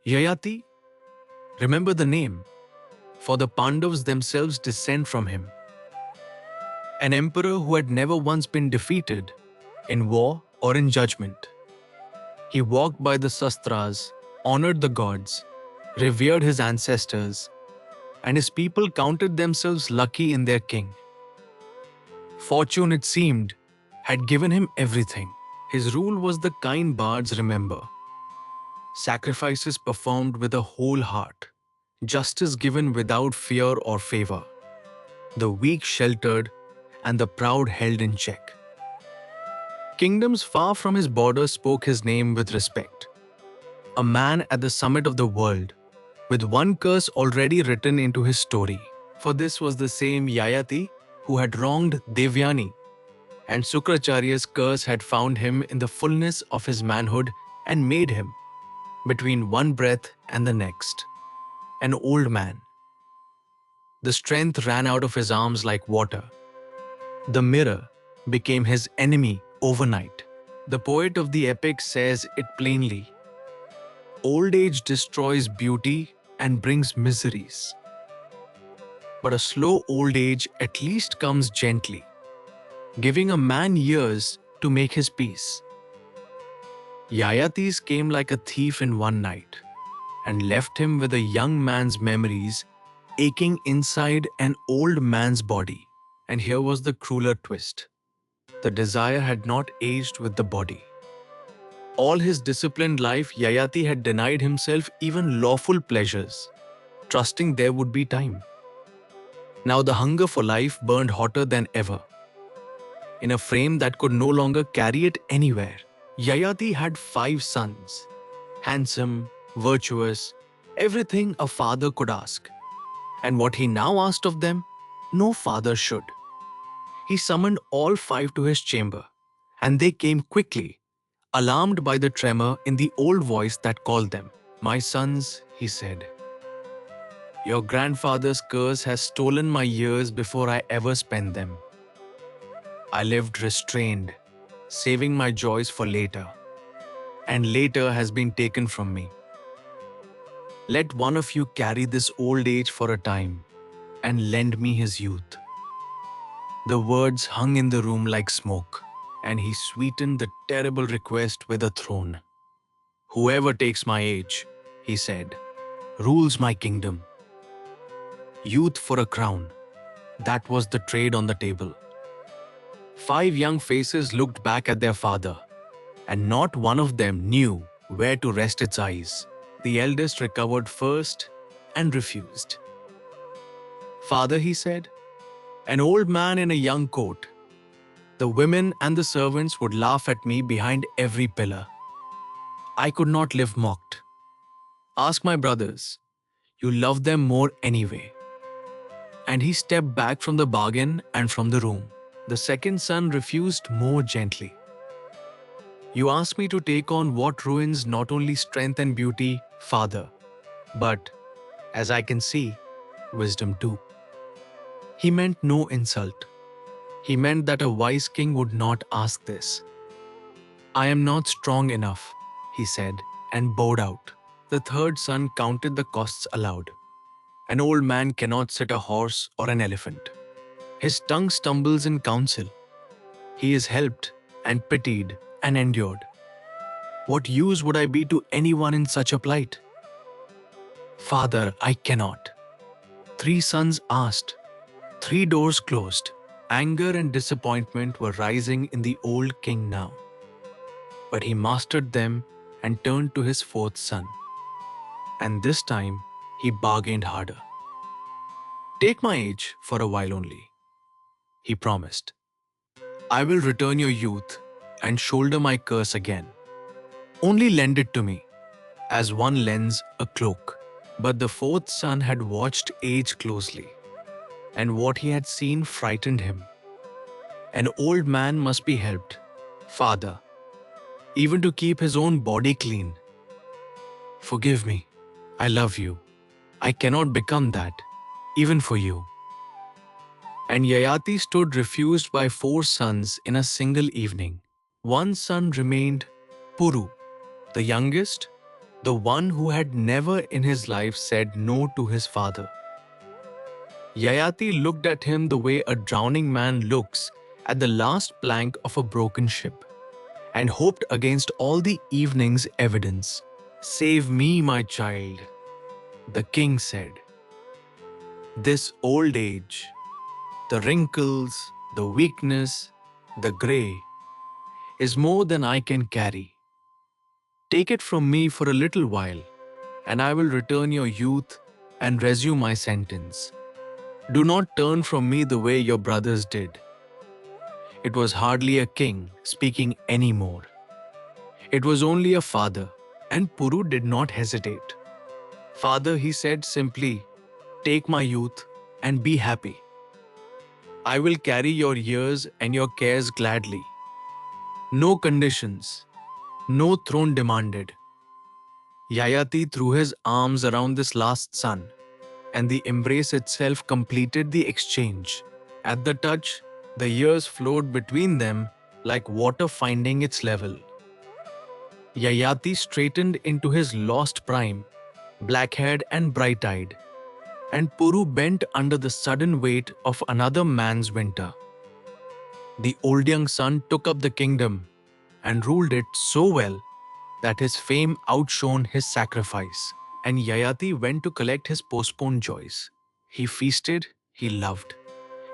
Yayati, remember the name, for the Pandavas themselves descend from him. An emperor who had never once been defeated in war or in judgment. He walked by the Sastras, honored the gods, revered his ancestors, and his people counted themselves lucky in their king. Fortune, it seemed, had given him everything. His rule was the kind bards remember. Sacrifices performed with a whole heart, justice given without fear or favor, the weak sheltered, and the proud held in check. Kingdoms far from his borders spoke his name with respect. A man at the summit of the world, with one curse already written into his story. For this was the same Yayati who had wronged Devyani, and Sukracharya's curse had found him in the fullness of his manhood and made him, between one breath and the next, an old man. The strength ran out of his arms like water. The mirror became his enemy overnight. The poet of the epic says it plainly. Old age destroys beauty and brings miseries. But a slow old age at least comes gently, giving a man years to make his peace. Yayatis came like a thief in one night and left him with a young man's memories aching inside an old man's body. And here was the crueler twist. The desire had not aged with the body. All his disciplined life, Yayati had denied himself even lawful pleasures, trusting there would be time. Now the hunger for life burned hotter than ever. In a frame that could no longer carry it anywhere, Yayati had 5 sons, handsome, virtuous, everything a father could ask. And what he now asked of them, no father should. He summoned all 5 to his chamber, and they came quickly, alarmed by the tremor in the old voice that called them. "My sons," he said, "your grandfather's curse has stolen my years before I ever spent them. I lived restrained, saving my joys for later, and later has been taken from me. Let one of you carry this old age for a time and lend me his youth." The words hung in the room like smoke, and he sweetened the terrible request with a throne. "Whoever takes my age," he said, "rules my kingdom. Youth for a crown, that was the trade on the table." 5 young faces looked back at their father, and not one of them knew where to rest its eyes. The eldest recovered first and refused. "Father," he said, "an old man in a young coat. The women and the servants would laugh at me behind every pillar. I could not live mocked. Ask my brothers. You love them more anyway." And he stepped back from the bargain and from the room. The second son refused more gently. "You ask me to take on what ruins not only strength and beauty, father, but, as I can see, wisdom too." He meant no insult. He meant that a wise king would not ask this. "I am not strong enough," he said, and bowed out. The third son counted the costs aloud. An old man cannot sit a horse or an elephant. His tongue stumbles in counsel. He is helped and pitied and endured. What use would I be to anyone in such a plight? "Father, I cannot." 3 sons asked. 3 doors closed. Anger and disappointment were rising in the old king now. But he mastered them and turned to his 4th son. And this time, he bargained harder. "Take my age for a while only," he promised. "I will return your youth and shoulder my curse again. Only lend it to me, as one lends a cloak." But the 4th son had watched age closely, and what he had seen frightened him. An old man must be helped, father, even to keep his own body clean. "Forgive me. I love you. I cannot become that, even for you." And Yayati stood refused by 4 sons in a single evening. One son remained, Puru, the youngest, the one who had never in his life said no to his father. Yayati looked at him the way a drowning man looks at the last plank of a broken ship, and hoped against all the evening's evidence. "Save me, my child," the king said. "This old age, the wrinkles, the weakness, the grey, is more than I can carry. Take it from me for a little while, and I will return your youth and resume my sentence. Do not turn from me the way your brothers did." It was hardly a king speaking anymore. It was only a father, and Puru did not hesitate. "Father," he said simply, "take my youth and be happy. I will carry your years and your cares gladly. No conditions, no throne demanded." Yayati threw his arms around this last son, and the embrace itself completed the exchange. At the touch, the years flowed between them like water finding its level. Yayati straightened into his lost prime, black-haired and bright-eyed, and Puru bent under the sudden weight of another man's winter. The old young son took up the kingdom and ruled it so well that his fame outshone his sacrifice, and Yayati went to collect his postponed joys. He feasted, he loved.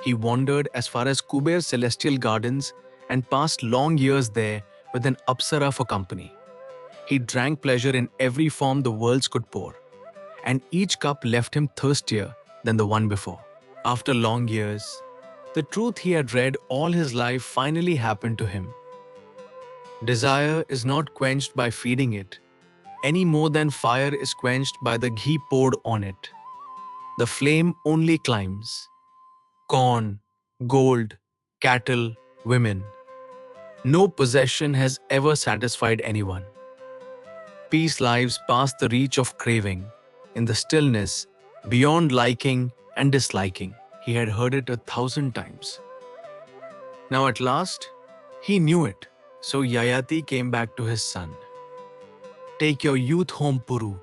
He wandered as far as Kuber's celestial gardens and passed long years there with an Apsara for company. He drank pleasure in every form the worlds could pour, and each cup left him thirstier than the one before. After long years, the truth he had read all his life finally happened to him. Desire is not quenched by feeding it, any more than fire is quenched by the ghee poured on it. The flame only climbs. Corn, gold, cattle, women. No possession has ever satisfied anyone. Peace lives past the reach of craving, in the stillness, beyond liking and disliking. He had heard it 1,000 times. Now at last, he knew it. So Yayati came back to his son. "Take your youth home, Puru.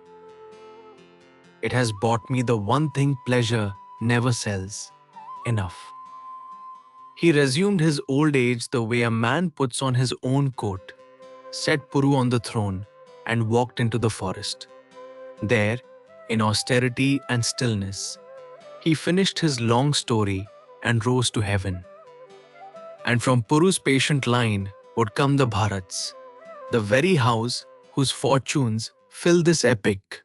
It has bought me the one thing pleasure never sells: enough." He resumed his old age the way a man puts on his own coat, set Puru on the throne, and walked into the forest. There, in austerity and stillness, he finished his long story and rose to heaven. And from Puru's patient line would come the Bharats, the very house whose fortunes fill this epic.